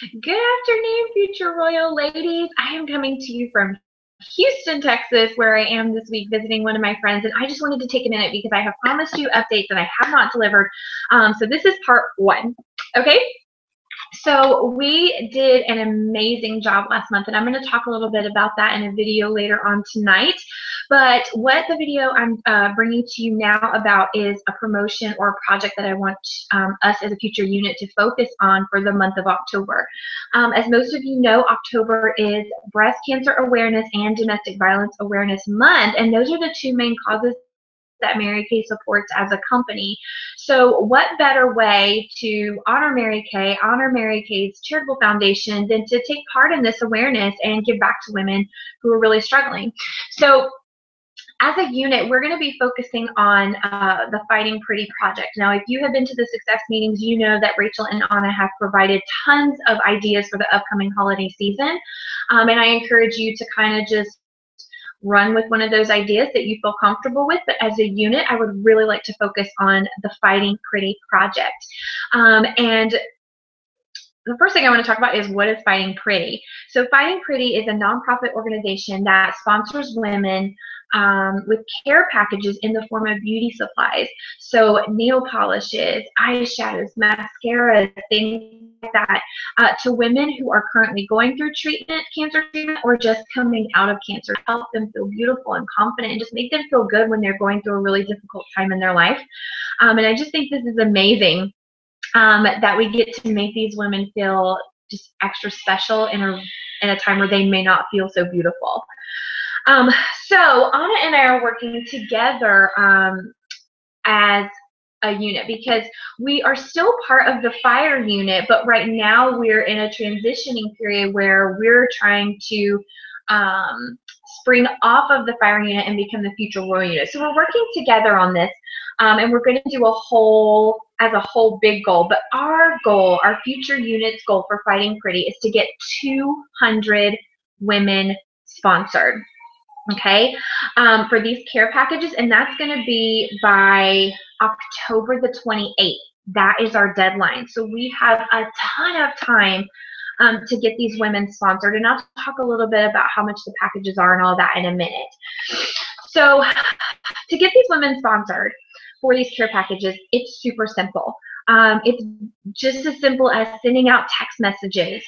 Good afternoon, future royal ladies. I am coming to you from Houston, Texas, where I am this week visiting one of my friends, and I just wanted to take a minute because I have promised you updates that I have not delivered. So this is part one. Okay, so we did an amazing job last month, and I'm going to talk a little bit about that in a video later on tonight. But what the video I'm bringing to you now about is a promotion or a project that I want us as a future unit to focus on for the month of October. As most of you know, October is Breast Cancer Awareness and Domestic Violence Awareness Month, and those are the two main causes that Mary Kay supports as a company. So what better way to honor Mary Kay, honor Mary Kay's charitable foundation, than to take part in this awareness and give back to women who are really struggling. So as a unit, we're going to be focusing on the Fighting Pretty project. Now, if you have been to the success meetings, you know that Rachel and Anna have provided tons of ideas for the upcoming holiday season. And I encourage you to kind of just run with one of those ideas that you feel comfortable with. But as a unit, I would really like to focus on the Fighting Pretty project. And the first thing I want to talk about is, what is Fighting Pretty? So Fighting Pretty is a nonprofit organization that sponsors women with care packages in the form of beauty supplies. So nail polishes, eyeshadows, mascaras, things like that, to women who are currently going through cancer treatment, or just coming out of cancer, to help them feel beautiful and confident and just make them feel good when they're going through a really difficult time in their life. And I just think this is amazing. That we get to make these women feel just extra special in a time where they may not feel so beautiful. So Anna and I are working together as a unit, because we are still part of the fire unit, but right now we're in a transitioning period where we're trying to spring off of the fire unit and become the future royal unit. So we're working together on this, and we're going to do a whole big goal. But our goal, our future unit's goal for Fighting Pretty, is to get 200 women sponsored, okay, for these care packages, and that's going to be by October the 28th. That is our deadline. So we have a ton of time to get these women sponsored, and I'll talk a little bit about how much the packages are and all that in a minute. So to get these women sponsored for these care packages, it's super simple. It's just as simple as sending out text messages,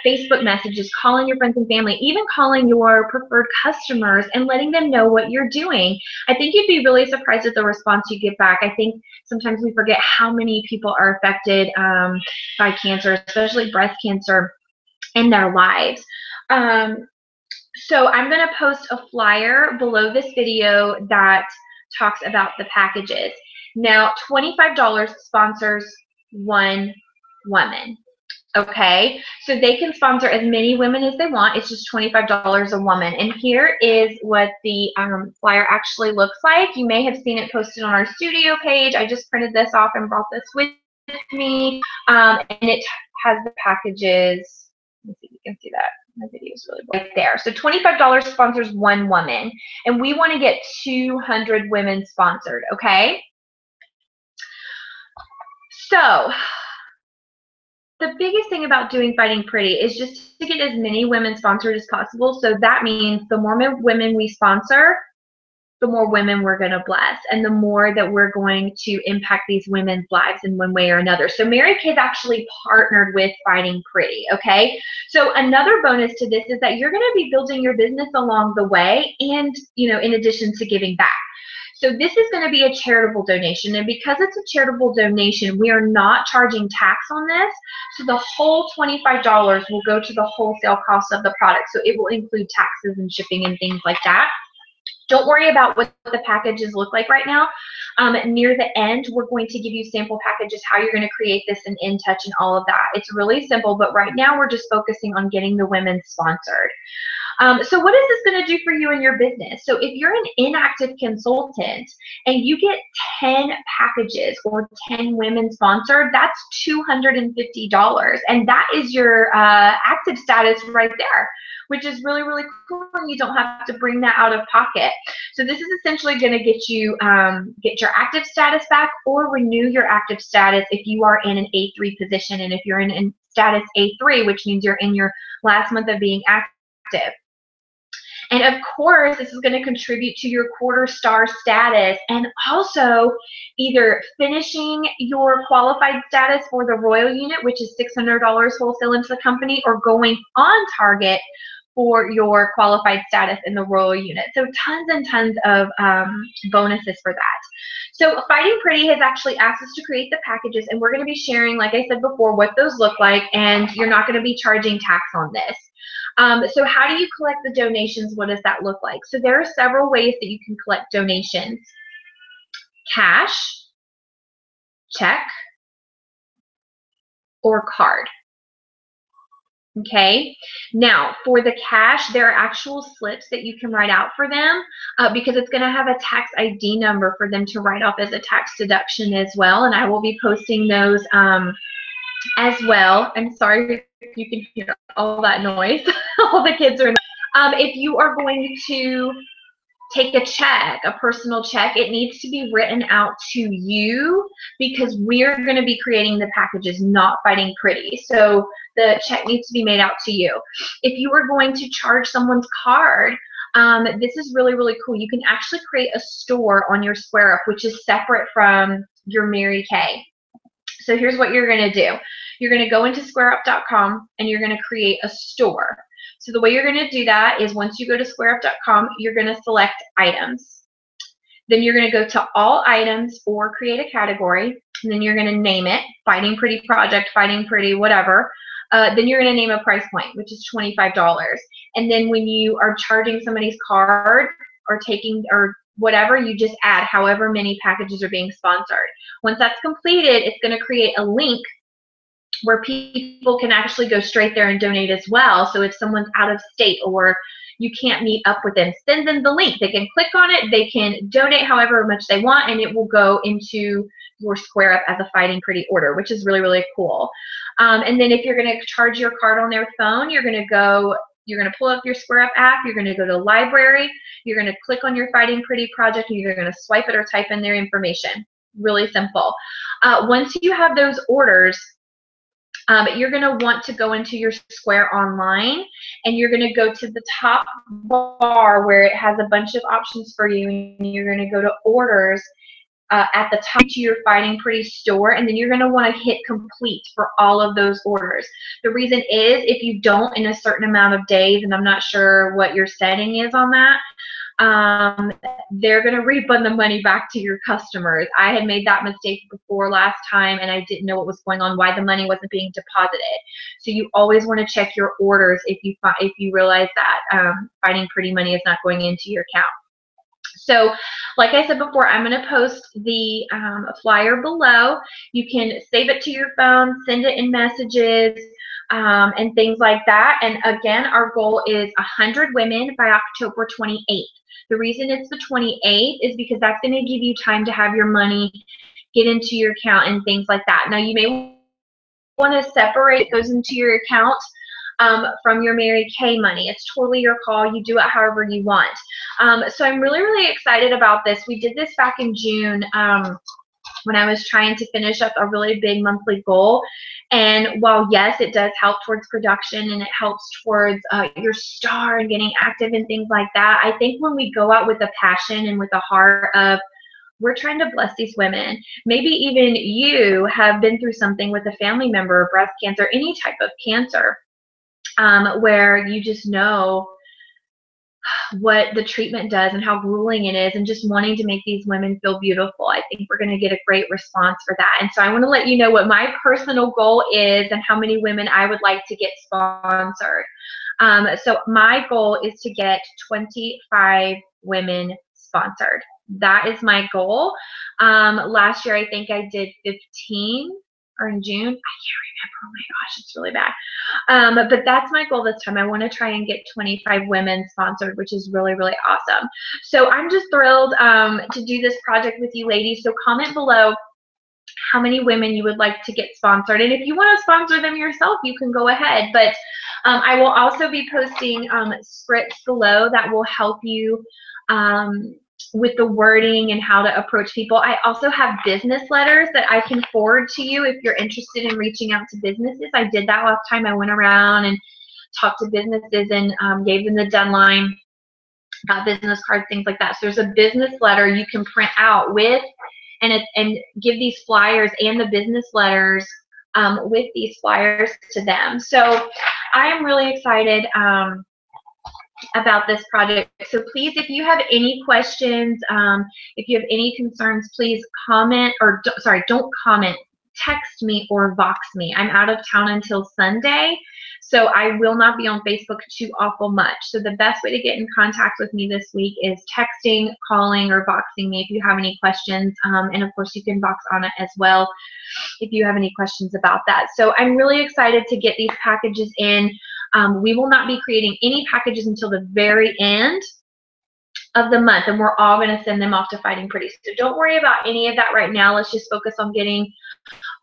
Facebook messages, calling your friends and family, even calling your preferred customers and letting them know what you're doing. I think you'd be really surprised at the response you get back. I think sometimes we forget how many people are affected by cancer, especially breast cancer, in their lives. So I'm going to post a flyer below this video that talks about the packages. Now, $25 sponsors one woman. Okay, so they can sponsor as many women as they want. It's just $25 a woman. And here is what the flyer actually looks like. You may have seen it posted on our studio page. I just printed this off and brought this with me. And it has the packages. Let me see if you can see that. My video is really bright there. So $25 sponsors one woman. And we want to get 200 women sponsored, okay? So the biggest thing about doing Fighting Pretty is just to get as many women sponsored as possible. So that means the more women we sponsor, the more women we're going to bless, and the more that we're going to impact these women's lives in one way or another. So Mary Kay's actually partnered with Fighting Pretty, okay? So another bonus to this is that you're going to be building your business along the way, and, you know, in addition to giving back. So this is going to be a charitable donation, and because it's a charitable donation, we are not charging tax on this. So the whole $25 will go to the wholesale cost of the product. So it will include taxes and shipping and things like that. Don't worry about what the packages look like right now. Near the end, we're going to give you sample packages, how you're going to create this in InTouch and all of that. It's really simple, but right now we're just focusing on getting the women sponsored. So what is this going to do for you in your business? So if you're an inactive consultant and you get 10 packages or 10 women sponsored, that's $250. And that is your active status right there, which is really, really cool. And you don't have to bring that out of pocket. So this is essentially going to get you get your active status back or renew your active status if you are in an A3 position. And if you're in status A3, which means you're in your last month of being active. And of course, this is going to contribute to your quarter star status and also either finishing your qualified status for the Royal Unit, which is $600 wholesale into the company, or going on target for your qualified status in the Royal Unit. So tons and tons of bonuses for that. So Fighting Pretty has actually asked us to create the packages, and we're going to be sharing, like I said before, what those look like, and you're not going to be charging tax on this. So how do you collect the donations? What does that look like? So there are several ways that you can collect donations. Cash, check, or card. Okay, now for the cash, there are actual slips that you can write out for them because it's going to have a tax ID number for them to write off as a tax deduction as well, and I will be posting those as well. I'm sorry if you can hear all that noise. All the kids are in. If you are going to take a check, a personal check, it needs to be written out to you because we're going to be creating the packages, not Fighting Pretty. So the check needs to be made out to you. If you are going to charge someone's card, this is really, really cool. You can actually create a store on your SquareUp, which is separate from your Mary Kay. So here's what you're going to do. You're going to go into squareup.com and you're going to create a store. So the way you're going to do that is once you go to squareup.com, you're going to select items. Then you're going to go to all items or create a category. And then you're going to name it Fighting Pretty Project, Fighting Pretty, whatever. Then you're going to name a price point, which is $25. And then when you are charging somebody's card or taking or whatever, you just add however many packages are being sponsored. Once that's completed, it's going to create a link where people can actually go straight there and donate as well. So if someone's out of state or you can't meet up with them, send them the link. They can click on it, they can donate however much they want, and it will go into your SquareUp as a Fighting Pretty order, which is really, really cool. And then if you're going to charge your card on their phone, you're going to pull up your SquareUp app, you're going to go to the library, you're going to click on your Fighting Pretty project, and you're going to swipe it or type in their information. Really simple. Once you have those orders, you're going to want to go into your Square Online, and you're going to go to the top bar where it has a bunch of options for you, and you're going to go to orders at the top to your Fighting Pretty store, and then you're going to want to hit complete for all of those orders. The reason is if you don't in a certain amount of days, and I'm not sure what your setting is on that, they're going to refund the money back to your customers. I had made that mistake before last time, and I didn't know what was going on, why the money wasn't being deposited. So you always want to check your orders if you realize that Fighting Pretty money is not going into your account. So like I said before, I'm going to post the flyer below. You can save it to your phone, send it in messages, and things like that. And again, our goal is 100 women by October 28th. The reason it's the 28th is because that's going to give you time to have your money get into your account and things like that. Now, you may want to separate it goes into your account from your Mary Kay money. It's totally your call. You do it however you want. So I'm really, really excited about this. We did this back in June when I was trying to finish up a really big monthly goal. And while, yes, it does help towards production and it helps towards your star and getting active and things like that, I think when we go out with a passion and with a heart of we're trying to bless these women, maybe even you have been through something with a family member, breast cancer, any type of cancer, where you just know what the treatment does and how grueling it is, and just wanting to make these women feel beautiful. I think we're going to get a great response for that. And so I want to let you know what my personal goal is and how many women I would like to get sponsored. So my goal is to get 25 women sponsored. That is my goal. Last year I think I did 15. or in June. I can't remember. Oh my gosh, it's really bad. But that's my goal this time. I want to try and get 25 women sponsored, which is really, really awesome. So I'm just thrilled to do this project with you ladies. So comment below how many women you would like to get sponsored. And if you want to sponsor them yourself, you can go ahead. But I will also be posting scripts below that will help you with the wording and how to approach people. I also have business letters that I can forward to you if you're interested in reaching out to businesses. I did that last time. I went around and talked to businesses and gave them the deadline, got business cards, things like that. So there's a business letter you can print out with and give these flyers and the business letters with these flyers to them. So I am really excited about this project. So please, if you have any questions, if you have any concerns, please comment, or sorry, don't comment, text me or Vox me. I'm out of town until Sunday, so I will not be on Facebook too awful much. So the best way to get in contact with me this week is texting, calling, or Voxing me if you have any questions. And of course, you can Vox on it as well if you have any questions about that. So I'm really excited to get these packages in. We will not be creating any packages until the very end of the month, and we're all going to send them off to Fighting Pretty. So don't worry about any of that right now. Let's just focus on getting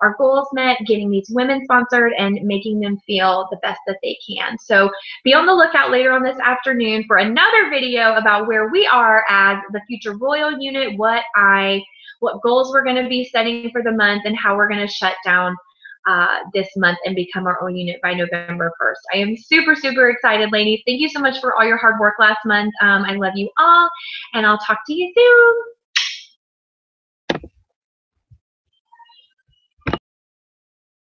our goals met, getting these women sponsored, and making them feel the best that they can. So be on the lookout later on this afternoon for another video about where we are as the Future Royal unit, what goals we're going to be setting for the month, and how we're going to shut down this month and become our own unit by November 1st. I am super, super excited, ladies. Thank you so much for all your hard work last month. I love you all, and I'll talk to you soon.